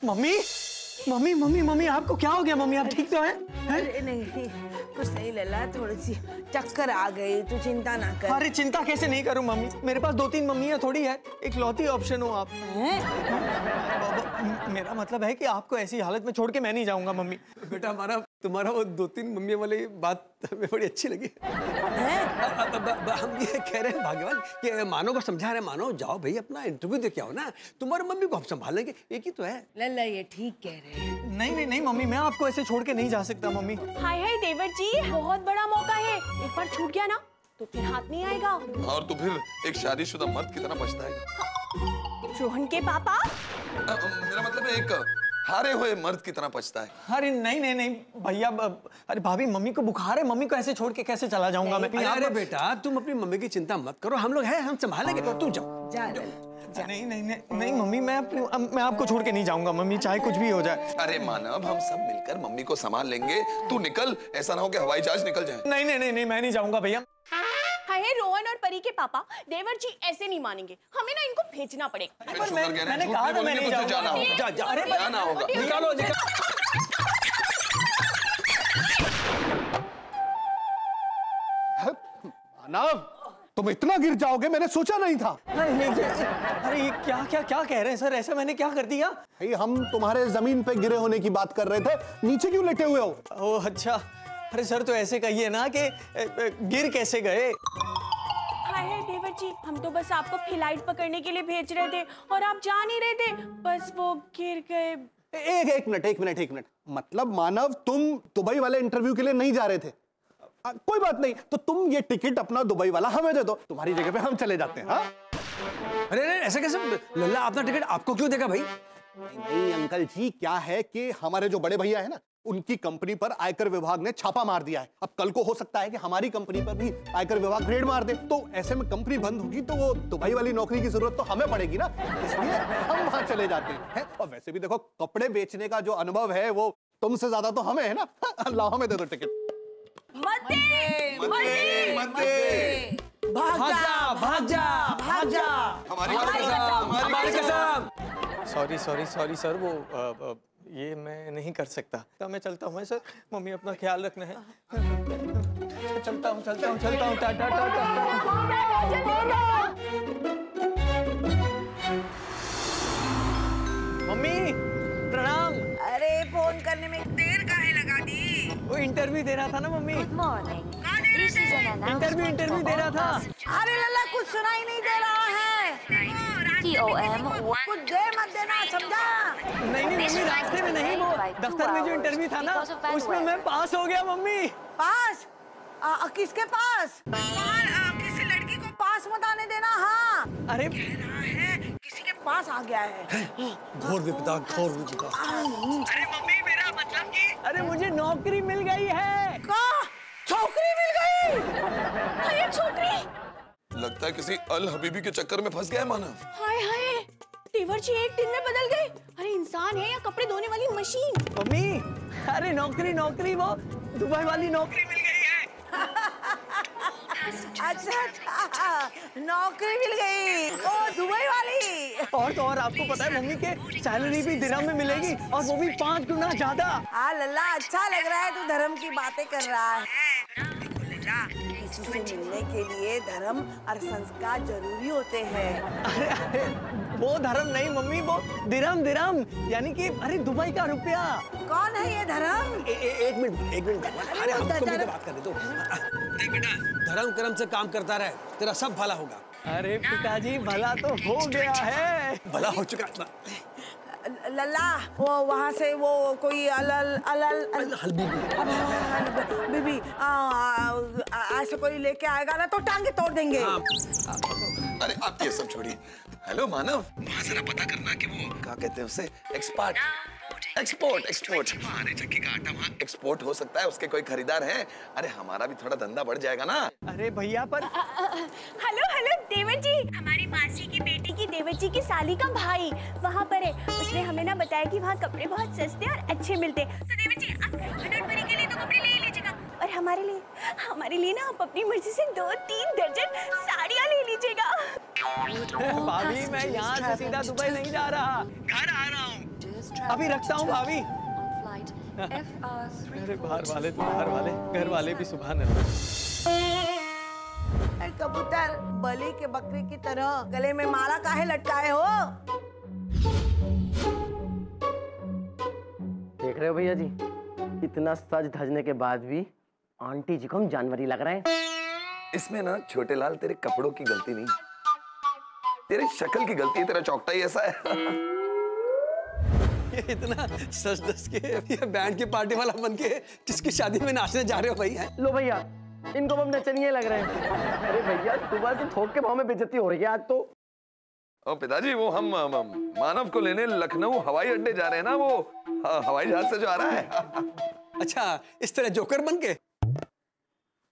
Mummy mummy mummy mummy आपको क्या हो गया? मम्मी आप ठीक तो हैं? अरे नहीं कुछ नहीं लल्ला, थोड़ी सी चक्कर आ गई, तू चिंता ना कर। अरे चिंता कैसे नहीं करूं मम्मी, मेरे पास 2-3 मम्मियाँ थोड़ी है, एक लौती ऑप्शन हो आप। मेरा मतलब है कि आपको ऐसी हालत में छोड़ के मैं नहीं जाऊंगा मम्मी। बेटा हमारा तुम्हारा वो 2-3 मम्मियों वाली बात हमें बड़ी अच्छी लगी। हम ये कह रहे हैं भाग्यवान कि मानो को समझा रहे, मानो जाओ भाई अपना इंटरव्यू दे के आओ ना, तुम्हारी मम्मी को हम संभालेंगे, एक ही तो है। लल्ला ये ठीक कह रहे हैं। नहीं मम्मी, मैं आपको ऐसे छोड़ के नहीं जा सकता मम्मी। हाय हाय देवर जी, बहुत बड़ा मौका है, एक बार छूट गया ना तो फिर हाथ नहीं आएगा। और तो फिर एक शादीशुदा मर्द कितना पछताएगा। रोहन के पापा, मेरा मतलब है एक हारे हुए मर्द की तरह पछता है। अरे नहीं भैया, अरे भाभी मम्मी को बुखार है, मम्मी को ऐसे छोड़ के कैसे चला जाऊंगा मैं? अरे बेटा तुम अपनी मम्मी की चिंता मत करो, हम लोग हैं, हम संभालेंगे, तो तुम जाओ। नहीं मम्मी, मैं आपको छोड़ के नहीं जाऊंगा मम्मी, चाहे कुछ भी हो जाए। अरे मानव, हम सब मिलकर मम्मी को संभाल लेंगे, तू निकल, ऐसा ना हो कि हवाई जहाज निकल जाए। नहीं मैं नहीं जाऊंगा भैया। हाय रोहन और परी के पापा, देवर जी ऐसे नहीं मानेंगे, हमें ना इनको भेजना पड़ेगा। मैंने कहा था मैं नहीं जाऊंगा। जाना होगा, जाना होगा। निकालो मानव, तुम इतना गिर जाओगे मैंने सोचा नहीं था। अरे ये क्या कह रहे हैं सर? ऐसा मैंने क्या कर दिया? भाई हम तुम्हारे जमीन पे गिरे होने की बात कर रहे थे, नीचे क्यों लेटे हुए हो? ओह अच्छा, अरे सर तो ऐसे कहिए ना कि गिर कैसे गए? हाय देवर जी, हम तो बस आपको फ्लाइट पकड़ने के लिए भेज रहे थे और आप जा नहीं रहे थे, बस वो गिर गए। एक मिनट, मतलब मानव तुम दुबई वाले इंटरव्यू के लिए नहीं जा रहे थे? कोई बात नहीं, तो तुम ये टिकट अपना दुबई वाला हमें दे दो, तुम्हारी जगह पे हम चले जाते हैं। हाँ? अरे ऐसे कैसे? लल्ला अपना टिकट आपको क्यों देगा भाई? नहीं अंकल जी, क्या है कि हमारे जो बड़े भैया है ना, उनकी कंपनी पर आयकर विभाग ने छापा मार दिया है। अब कल को हो सकता है कि हमारी कंपनी पर भी आयकर विभाग रेड मार दे, तो ऐसे में कंपनी बंद होगी तो वो दुबई वाली नौकरी की जरूरत तो हमें पड़ेगी ना, इसलिए हम वहां चले जाते हैं। और वैसे भी देखो, कपड़े बेचने का जो अनुभव है वो तुमसे ज्यादा तो हमें है ना। अल्लाह हमें दे दो टिकट। भाग जा हमारी कसम। सॉरी सर, वो ये मैं नहीं कर सकता। तो मैं चलता हूँ सर, मम्मी अपना ख्याल रखना है। चलता हूँ टाटा। मम्मी प्रणाम। अरे फोन करने में देर काहे लगा दी? वो इंटरव्यू दे रहा था ना mummy. Good morning. This is an interview दे रहा था। अरे लल्ला कुछ सुनाई नहीं दे रहा है। TOM कुछ देर मत देना, समझा? नहीं मम्मी, रास्ते में नहीं, वो दफ्तर में जो इंटरव्यू था ना, उसमें मैं पास हो गया मम्मी। पास? किसके पास? किसी लड़की को पास मत आने देना। हाँ अरे कह रहा है किसी के पास आ गया है। घोर विपदा। अरे मम्मी, मेरा मतलब कि अरे मुझे नौकरी मिल गई है। छोकरी मिल गई? हाय छोकरी, लगता है किसी अल हबीबी के चक्कर में फंस गया मानव। हाय देवर जी एक दिन में बदल गए। अरे इंसान है या कपड़े धोने वाली मशीन? मम्मी अरे नौकरी, वो दुबई वाली नौकरी मिल गई है। अच्छा, नौकरी मिल गई, ओ दुबई वाली। और तो और आपको पता है मम्मी के सैलरी भी दिरहम में मिलेगी, और वो भी 5 गुना ज्यादा। हाँ लल्ला, अच्छा लग रहा है तू धर्म की बातें कर रहा है। देखो लल्ला, किसी से मिलने के लिए धर्म और संस्कार जरूरी होते हैं। अरे वो धर्म नहीं मम्मी, वो दिरहम, यानी कि अरे दुबई का रुपया। कौन है ये धर्म? एक मिनट। अरे हमको भी तो बात करने दो। देख बेटा, धर्म कर्म से काम करता रहे, तेरा सब भला होगा। अरे पिताजी, भला तो हो गया है। भला हो चुका। लल्ला, वो वहाँ से वो कोई बीबी ऐसे कोई लेके आएगा ना तो टांगे तोड़ देंगे। अरे आप ये सब छोड़िए। हेलो मानव, वहाँ जरा पता करना कि वो क्या कहते हैं उसे, एक्सपोर्ट हमारे चक्की का आटा वहाँ एक्सपोर्ट हो सकता है, उसके कोई खरीदार है? अरे हमारा भी थोड़ा धंधा बढ़ जाएगा ना। अरे भैया पर हेलो देवर जी, हमारी मासी की बेटी की देवर जी की साली का भाई वहाँ पर है। उसने हमें ना बताया कि वहाँ कपड़े बहुत सस्ते और अच्छे मिलते हैं। तो देवर जी आप रोहन और परी के लिए तो कपड़े ले लीजिएगा, और हमारे लिए ना आप अपनी मर्जी से 2-3 दर्जन साड़ियाँ ले लीजिएगा। भाभी मैं यहाँ से सीधा दुबई नहीं जा रहा, घर आ रहा हूँ। अभी रखता हूँ भाभी। अरे बाहर वाले तो बाहर वाले, घर वाले भी सुभान अल्लाह। कबूतर बलि के बकरी की तरह गले में माला काहे लटकाए हो? देख रहे हो भैया जी, इतना सज धजने के बाद भी आंटी जी को हम जानवरी लग रहे हैं। इसमें ना छोटे लाल तेरे कपड़ों की गलती नहीं, तेरे शक्ल की गलती है, तेरा चौकटा ही ऐसा है। ये इतना सच दस के ये बैंड की पार्टी वाला बन के किसकी शादी में नाचने जा रहे हो भाई? हैं लो भैया, इनको हम नचनिए लग रहे हैं। अरे भैया सुबह से थोक के भाव में बेइज्जती हो रही है आज तो। ओ पिताजी, वो हम मानव को लेने लखनऊ हवाई अड्डे जा रहे हैं ना, वो हवाई जहाज से जो आ रहा है। अच्छा, इस तरह जोकर बन के?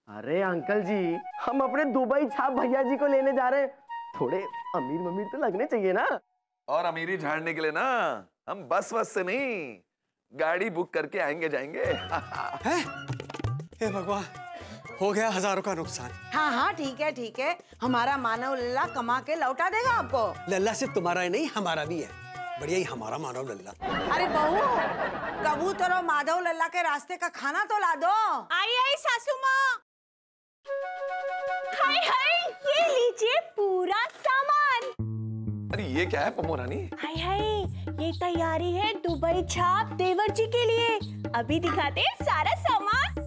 अरे अंकल जी, हम अपने दुबई छाप भैया जी को लेने जा रहे हैं, थोड़े अमीर ममीर तो लगने चाहिए ना। और अमीरी झाड़ने के लिए ना हम बस से नहीं गाड़ी बुक करके आएंगे जाएंगे। हैं? हे भगवान, हो गया हजारों का नुकसान। हाँ हाँ ठीक है, हमारा मानव लल्ला कमा के लौटा देगा आपको। लल्ला सिर्फ तुम्हारा ही नहीं, हमारा भी है। बढ़िया ही हमारा मानव लल्ला। अरे बहू, कबूतर और माधव लल्ला के रास्ते का खाना तो ला दो। आई आई सासू माँ। हाय हाय, ये लीजिए पूरा सामान। अरे ये क्या है पम्मो रानी? हाय हाय, ये तैयारी है दुबई छाप देवर जी के लिए। अभी दिखाते हैं सारा सामान।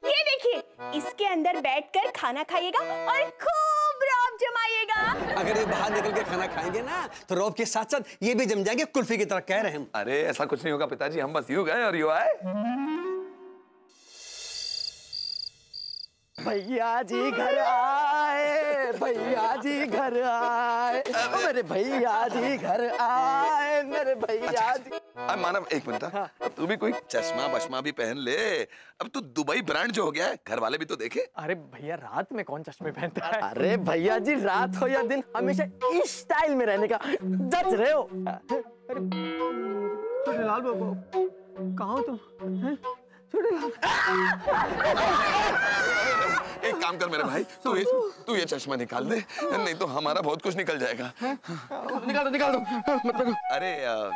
ये देखिए, इसके अंदर बैठकर खाना खाइएगा और खूब रौब जमाइएगा। अगर ये बाहर निकल के खाना खाएंगे ना तो रौब के साथ साथ ये भी जम जाएंगे कुल्फी की तरह, कह रहे हैं हम। अरे ऐसा कुछ नहीं होगा पिताजी, हम बस यूं गए और यूं आए। भैया जी घर आए, भैया जी घर आए, मेरे भैया जी घर आए, मेरे भैया जी। अब मानव एक मिनट, अब तू भी कोई चश्मा बश्मा भी पहन ले। अब तू दुबई ब्रांड जो हो गया है, घर वाले भी तो देखे। अरे भैया, रात में कौन चश्मे पहनता है? अरे भैया जी, रात हो या दिन हमेशा इस स्टाइल में रहने का जज रहे हो। छोटे लाल बाबू, कहाँ हो तुम? छोटे लाल, एक काम कर मेरे भाई, तू ये चश्मा निकाल दे, नहीं तो हमारा बहुत कुछ निकल जाएगा। निकाल दो मतलब। अरे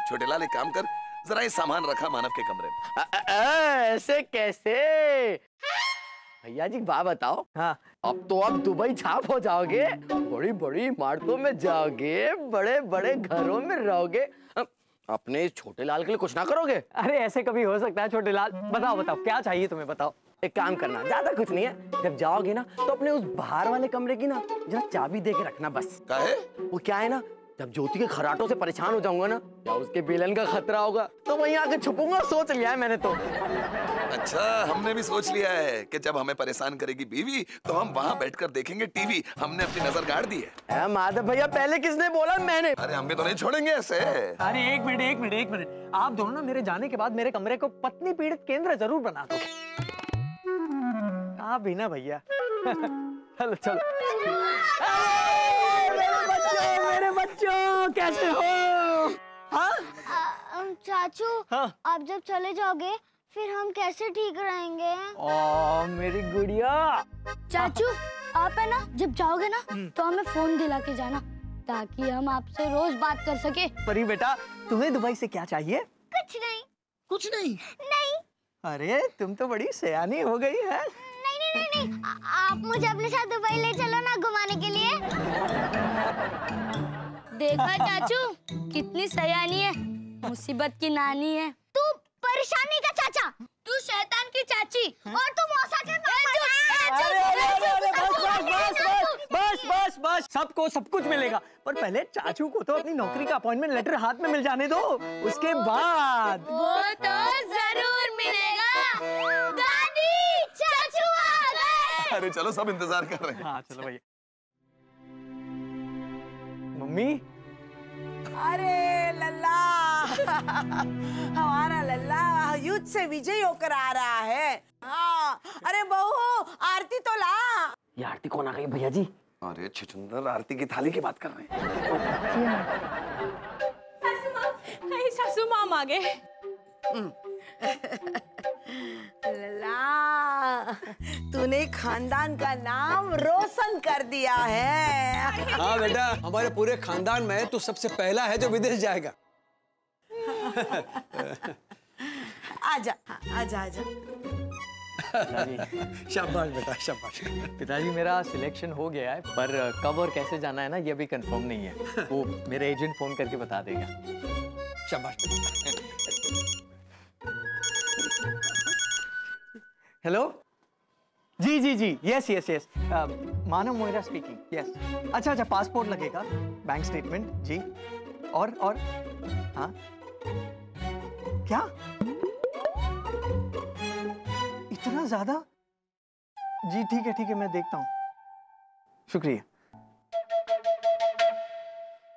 छोटे लाल, एक काम कर, जरा ये सामान रखा मानव के कमरे में। ऐसे कैसे भैया जी, बात बताओ। हाँ, अब तो आप दुबई छाप हो जाओगे, बड़ी बड़ी इमारतों में जाओगे, बड़े बड़े घरों में रहोगे, अपने छोटे लाल के लिए कुछ ना करोगे? अरे ऐसे कभी हो सकता है छोटे लाल? बताओ क्या चाहिए तुम्हें, बताओ। एक काम करना, ज्यादा कुछ नहीं है, जब जाओगे ना तो अपने उस बाहर वाले कमरे की ना जरा चाबी दे के रखना बस। काहे? वो क्या है ना, जब ज्योति के खराटों से परेशान हो जाऊंगा ना, या उसके बेलन का खतरा होगा, तो वहीं आके छुपूंगा। सोच लिया है मैंने तो। अच्छा, हमने भी सोच लिया है कि जब हमें परेशान करेगी बीवी तो हम वहाँ बैठकर देखेंगे टीवी। हमने अपनी नजर गाड़ दी है। माधव भैया, पहले किसने बोला? मैंने। अरे हम भी तो नहीं छोड़ेंगे ऐसे। अरे एक मिनट, आप दोनों ना मेरे जाने के बाद मेरे कमरे को पत्नी पीड़ित केंद्र जरूर बना दो। आप भी ना भैया। चलो। मेरे बच्चों कैसे हो? हाँ? चाचू, हाँ? आप जब चले जाओगे फिर हम कैसे ठीक रहेंगे? ओ मेरी गुड़िया। चाचू, आप है ना, जब जाओगे ना तो हमें फोन दिला के जाना, ताकि हम आपसे रोज बात कर सके। परी बेटा, तुम्हें दुबई से क्या चाहिए? कुछ नहीं। कुछ नहीं? नहीं। अरे तुम तो बड़ी सयानी हो गई है। नहीं। आप मुझे अपने साथ दुबई ले चलो ना घुमाने के लिए। देखा चाचू, कितनी सयानी है, मुसीबत की नानी है। तू परेशानी का चाचा, तू शैतान की चाची, और तू मौसा के बस, सबको सब कुछ मिलेगा, पर पहले चाचू को तो अपनी नौकरी का अपॉइंटमेंट लेटर हाथ में मिल जाने दो, उसके बाद। वो तो जरूर मिलेगा। दादी, चाचू आ गए। अरे चलो, सब इंतजार कर रहे हैं। हाँ चलो भैया। मम्मी। अरे लल्ला, हमारा लल्ला युद्ध से विजयी होकर आ रहा है। हाँ, अरे बहू, आरती तो ला। ये आरती कौन आ गई भैया जी? अरे छुछुंदर, आरती की थाली की बात कर रहे हैं। सासू माँ आ गए। लला, तूने खानदान का नाम रोशन कर दिया है। हाँ बेटा, हमारे पूरे खानदान में तू सबसे पहला है जो विदेश जाएगा। आजा आजा आजा। शाबाश बेटा, शाबाश। पिताजी मेरा सिलेक्शन हो गया है, पर कब और कैसे जाना है ना ये अभी कंफर्म नहीं है। वो मेरा एजेंट फोन करके बता देगा। शाबाश बेटा। हेलो, जी जी जी, यस यस यस, मानव मोहिरा स्पीकिंग, यस। अच्छा अच्छा, पासपोर्ट लगेगा, बैंक स्टेटमेंट जी, और हाँ क्या इतना ज्यादा? जी ठीक है मैं देखता हूँ, शुक्रिया।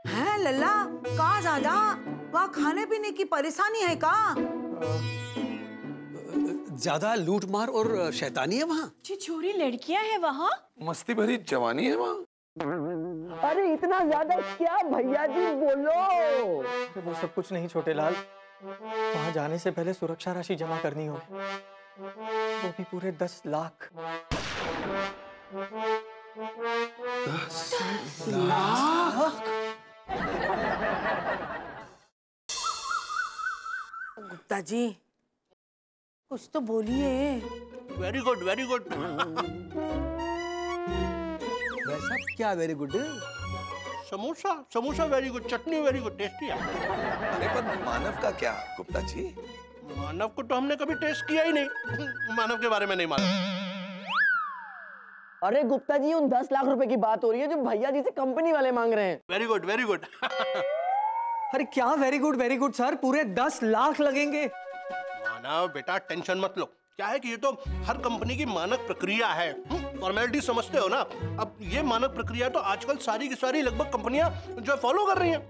है लल्ला, कहाँ ज्यादा? वहाँ खाने पीने की परेशानी है का? ज्यादा लूट मार और शैतानी है वहाँ। छिछोरी लड़कियां हैं वहाँ। मस्ती भरी जवानी है वहाँ। अरे इतना ज्यादा क्या भैया जी, बोलो। वो सब कुछ नहीं छोटे लाल, वहां जाने से पहले सुरक्षा राशि जमा करनी होगी, वो भी पूरे 10 लाख। 10 लाख? गुप्ता जी, कुछ तो बोलिए। Very good very good. वैसा क्या very good? Samosa samosa very good, chutney very good, tasty है। अरे पर मानव का क्या गुप्ता जी? मानव को तो हमने कभी टेस्ट किया ही नहीं, मानव के बारे में नहीं मालूम। अरे गुप्ता जी, उन 10 लाख रुपए की बात हो रही है जो भैया जी से कंपनी वाले मांग रहे हैं। Very good very good. अरे क्या वेरी गुड सर, पूरे 10 लाख लगेंगे। मानव बेटा टेंशन मत लो, क्या है कि ये तो हर कंपनी की मानक प्रक्रिया है, फॉर्मेलिटी समझते हो ना। अब ये मानक प्रक्रिया तो आजकल सारी की सारी लगभग कंपनियां जो फॉलो कर रही हैं।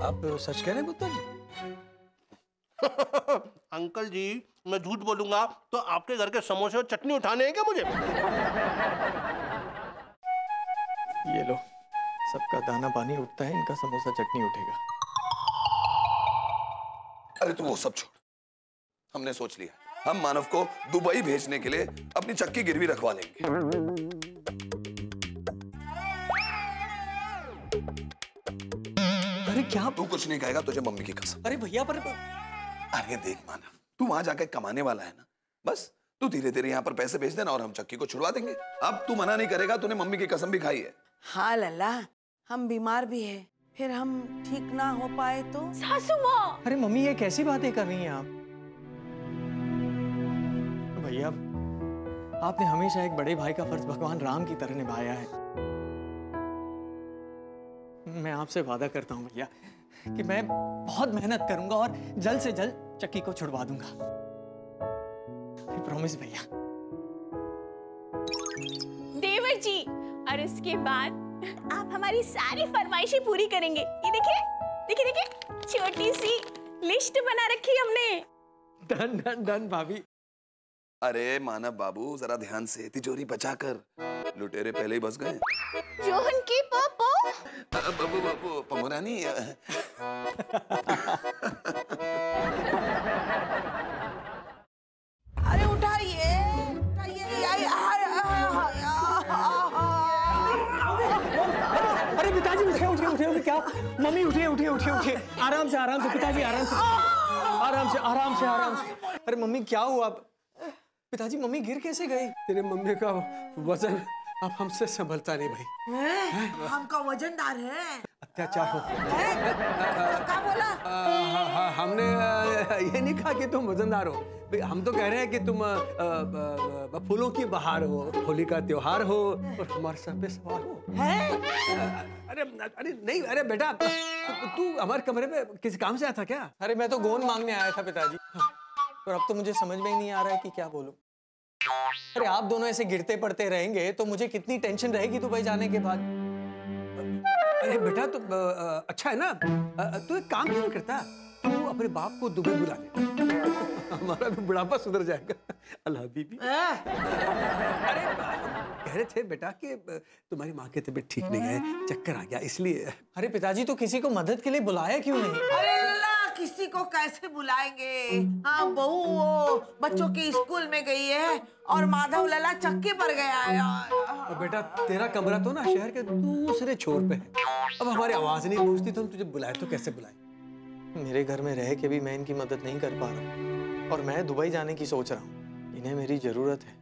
आप सच कह रहे हैं गुप्ता जी? अंकल जी, मैं झूठ बोलूंगा तो आपके घर के समोसे और चटनी उठाने हैं क्या मुझे? ये लो, सबका दाना पानी उठता है, इनका समोसा चटनी उठेगा। अरे तू वो सब छोड़, हमने सोच लिया, हम मानव को दुबई भेजने के लिए अपनी चक्की गिरवी रखवा लेंगे। अरे क्या? तू कुछ नहीं कहेगा, तुझे मम्मी की कसम। अरे भैया पर अरे देख मानव, तू वहां जाकर कमाने वाला है ना, बस तू धीरे धीरे यहाँ पर पैसे भेज देना और हम चक्की को छुड़वा देंगे। अब तू मना नहीं करेगा, तूने मम्मी की कसम भी खाई है। हाँ लल्ला, हम बीमार भी है, फिर हम ठीक ना हो पाए तो? सासू माँ। अरे मम्मी, ये कैसी बातें कर रही हैं आप? भैया, आपने हमेशा एक बड़े भाई का फर्ज भगवान राम की तरह निभाया है। मैं आपसे वादा करता हूँ भैया कि मैं बहुत मेहनत करूंगा और जल्द से जल्द चक्की को छुड़वा दूंगा। प्रॉमिस भैया। देवर जी, और उसके बाद आप हमारी सारी फरमाइशें पूरी करेंगे। ये देखिए देखिए देखिए, छोटी सी लिस्ट बना रखी हमने। डन डन डन भाभी। अरे मानव बाबू, जरा ध्यान से, तिजोरी बचाकर, लुटेरे पहले ही बस गए। जोहन की पोपो। बाबू बाबू पमोरानी। अरे उठाइए अरे पिताजी, उठे क्या? मम्मी उठिए, आराम से पिताजी, आराम से। अरे मम्मी क्या हुआ? पिताजी मम्मी गिर कैसे गई? तेरे मम्मी का वजन अब हमसे संभलता नहीं भाई। हमका वजनदार है। अत्याचार हो। क्या बोला? हमने ये नहीं कहा कि तुम वजनदार हो, हम तो कह रहे हैं कि तुम फूलों की बहार हो, होली का त्योहार हो और हमारे सर पे सवार हो। अरे नहीं, अरे बेटा, तू हमारे कमरे में किसी काम से आया था क्या? अरे मैं तो गोंद मांगने आया था पिताजी, और अब तो मुझे समझ में ही नहीं आ रहा है कि क्या बोलूं। अरे आप दोनों ऐसे गिरते पड़ते रहेंगे तो मुझे कितनी टेंशन रहेगी दुबई जाने के बाद। अरे बेटा, तो अच्छा है ना, तू एक काम क्यों नहीं करता, तू अपने बाप को दुबई बुला ले, हमारा भी बुढ़ापा सुधर जाएगा। अल्लाह बीबी। अरे कह रहे थे बेटा कि तुम्हारी माँ की तबीयत ठीक नहीं है, चक्कर आ गया इसलिए। अरे पिताजी, तो किसी को मदद के लिए बुलाया क्यों नहीं? अरे अल्लाह, किसी को कैसे बुलाएंगे? हाँ, बहू वो बच्चों के स्कूल में गई है और माधव लला चक्की पर गया है। और बेटा तेरा कमरा तो ना शहर के दूसरे छोर पे है। अब हमारी आवाज नहीं पहुंचती तो हम तुझे बुलाए तो कैसे बुलाए? मेरे घर में रह के भी मैं इनकी मदद नहीं कर पा रहा और मैं दुबई जाने की सोच रहा हूँ। इन्हें मेरी जरूरत है।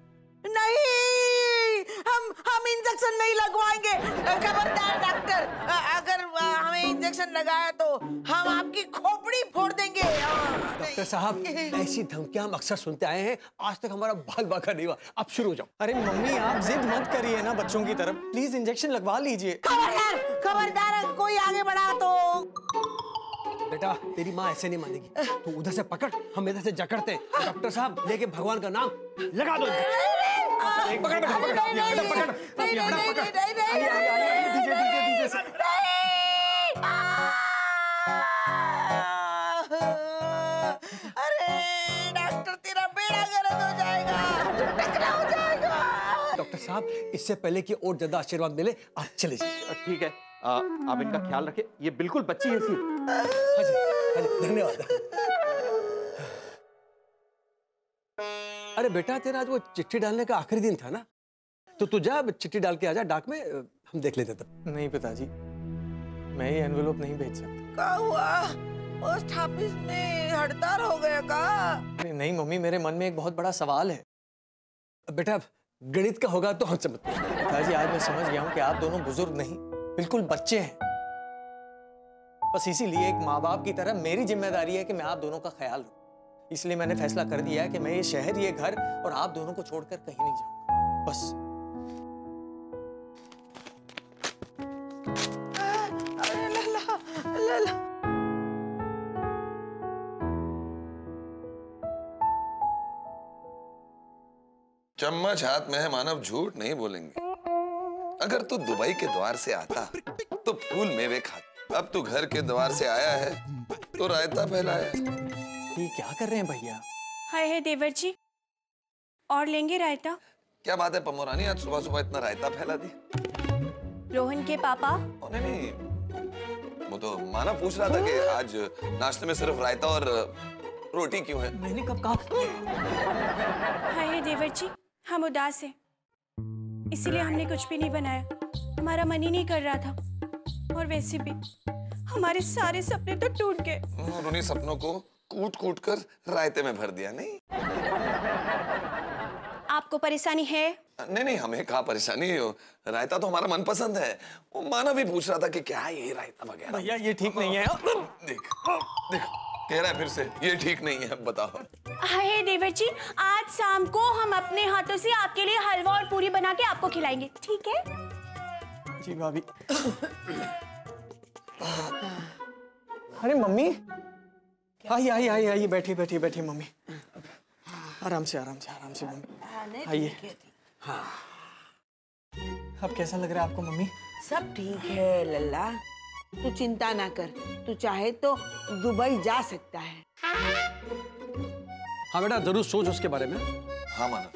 नहीं, हम इंजेक्शन नहीं लगवाएंगे। खबरदार डॉक्टर, अगर हमें इंजेक्शन लगाया तो हम आपकी खोपड़ी फोड़ देंगे। डॉक्टर साहब, ऐसी धमकियां हम अक्सर सुनते आए हैं, आज तक हमारा बाल बाका नहीं हुआ। अब शुरू हो जाओ। अरे मम्मी आप जिद मत करिए ना बच्चों की तरफ, प्लीज इंजेक्शन लगवा लीजिए। खबरदार कोई आगे बढ़ा तो। बेटा तेरी माँ ऐसे नहीं मानेगी, तू उधर से पकड़, हम इधर से जकड़ते। डॉक्टर साहब लेके भगवान का नाम लगा दो। पकड़ बेटा, पकड़, अरे डॉक्टर तेरा बेड़ा गर्क हो जाएगा, टकरा हो जाएगा। डॉक्टर साहब इससे पहले कि और ज्यादा आशीर्वाद मिले आप चले जाइए। ठीक है, आप इनका ख्याल रखें, ये बिल्कुल बच्ची है सी। हाँ जी, धन्यवाद। अरे बेटा तेरा आज वो चिट्ठी डालने का आखिरी दिन था ना, तो तू जा चिट्ठी डाल के आजा डाक में, हम देख लेते तब। नहीं पिताजी, मैं ये एनवेलप नहीं भेज सकता। क्या हुआ? पोस्ट ऑफिस में हड़ताल हो गया का? नहीं मम्मी, मेरे मन में एक बहुत बड़ा सवाल है। बेटा गणित का होगा तो हमसे मत पूछ। पिताजी आज मैं समझ गया हूँ कि आप दोनों बुजुर्ग नहीं, बिल्कुल बच्चे हैं। बस इसीलिए एक माँ बाप की तरह मेरी जिम्मेदारी है कि मैं आप दोनों का ख्याल रखूं। इसलिए मैंने फैसला कर दिया है कि मैं ये शहर, ये घर और आप दोनों को छोड़कर कहीं नहीं जाऊंगा। बस। अरे लला, लला। चम्मच हाथ में है मानव, झूठ नहीं बोलेंगे। अगर तू दुबई के द्वार से आता तो फूल मेवे खाता। अब तू घर के द्वार से आया है तो रायता फैलाया। ये क्या कर रहे हैं भैया? हाय है देवर जी, और लेंगे रायता? क्या बात है पमोरानी, आज सुबह सुबह इतना रायता फैला दी? रोहन के पापा? नहीं, वो तो मानव पूछ रहा था कि आज नाश्ते में सिर्फ रायता और रोटी क्यों है। मैंने कब कहा? हाय है देवर जी, हम उदास हैं, इसीलिए हमने कुछ भी नहीं बनाया। हमारा मन ही नहीं कर रहा था, और वैसे भी हमारे सारे सपने तो टूट गए। और उन्हीं सपनों को कूट कूट कर रायते में भर दिया। नहीं आपको परेशानी है? नहीं नहीं, हमें कहा परेशानी, रायता तो हमारा मनपसंद है। वो मानव भी पूछ रहा था कि क्या है ये रायता वगैरह। भैया ये ठीक नहीं है। देख देख कह रहा है फिर से ये ठीक नहीं है। बताओ। हाय देवर जी, आज शाम को हम अपने हाथों से आपके लिए हलवा और पूरी बना के आपको खिलाएंगे, ठीक है? जी भाभी। अरे मम्मी, आइए आइए आइए आइए, बैठिए बैठिए बैठिए मम्मी। आराम से आराम से आराम से मम्मी, आइए। हाँ, अब कैसा लग रहा है आपको मम्मी? सब ठीक है लल्ला, तू चिंता ना कर। तू चाहे तो दुबई जा सकता है। हाँ बेटा जरूर सोच उसके बारे में। हाँ मानव,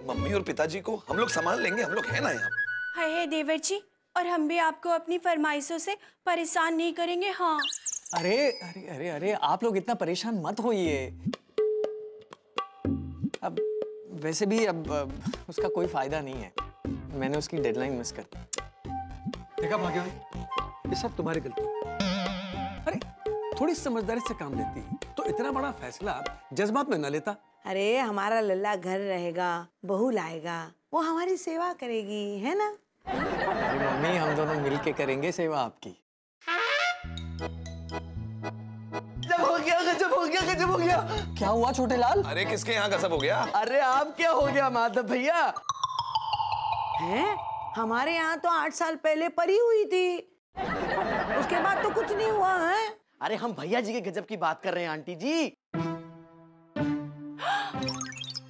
मम्मी और पिताजी को हम लोग संभाल लेंगे, हम लोग है ना यहाँ। हाय देवर जी, और हम भी आपको अपनी फरमाइशों से परेशान नहीं करेंगे। हाँ। अरे अरे अरे अरे, आप लोग इतना परेशान मत होइए। अब वैसे भी अब उसका कोई फायदा नहीं है, मैंने उसकी डेडलाइन मिस कर दी। देखा भाग्य, ये सब तुम्हारी गलती। अरे थोड़ी समझदारी से काम लेती तो इतना बड़ा फैसला जज्बात में न लेता। अरे हमारा लल्ला घर रहेगा, बहू लाएगा, वो हमारी सेवा करेगी, है ना? अरे मम्मी, हम दोनों मिलके करेंगे सेवा आपकी। जब हो गया, गजब हो गया, गजब हो गया। क्या हुआ छोटे लाल? अरे किसके यहाँ गजब हो गया? अरे आप क्या हो गया माधव भैया? हैं? हमारे यहाँ तो 8 साल पहले परी हुई थी, उसके बाद तो कुछ नहीं हुआ है। अरे हम भैया जी के गजब की बात कर रहे हैं आंटी जी।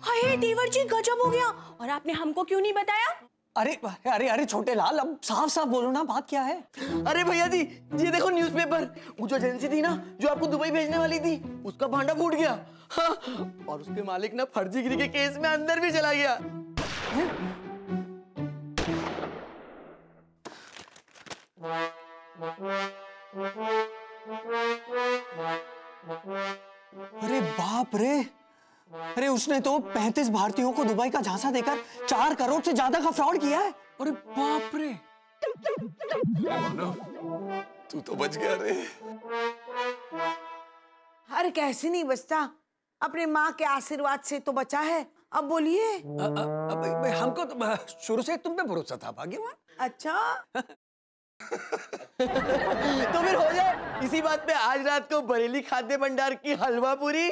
हाय देवर जी, गजब हो गया, और आपने हमको क्यों नहीं बताया? अरे अरे अरे छोटे लाल, अब साफ साफ बोलो ना, बात क्या है? अरे भैया जी, ये देखो न्यूज़पेपर, वो जो एजेंसी थी ना जो आपको दुबई भेजने वाली थी, उसका भांडा फूट गया। हाँ, और उसके मालिक ना फर्जीगिरी के केस में अंदर भी चला गया। अरे बाप रे, अरे उसने तो 35 भारतीयों को दुबई का झांसा देकर 4 करोड़ से ज्यादा का फ्रॉड किया है। अरे बाप रे, तू तो बच गया रे। अरे कैसे नहीं बचता, अपने माँ के आशीर्वाद से तो बचा है। अब बोलिए। हमको तो शुरू से तुम पे भरोसा था भाग्यवान। अच्छा तो फिर हो जाए इसी बात पे आज रात को बरेली खाद्य भंडार की हलवा पूरी।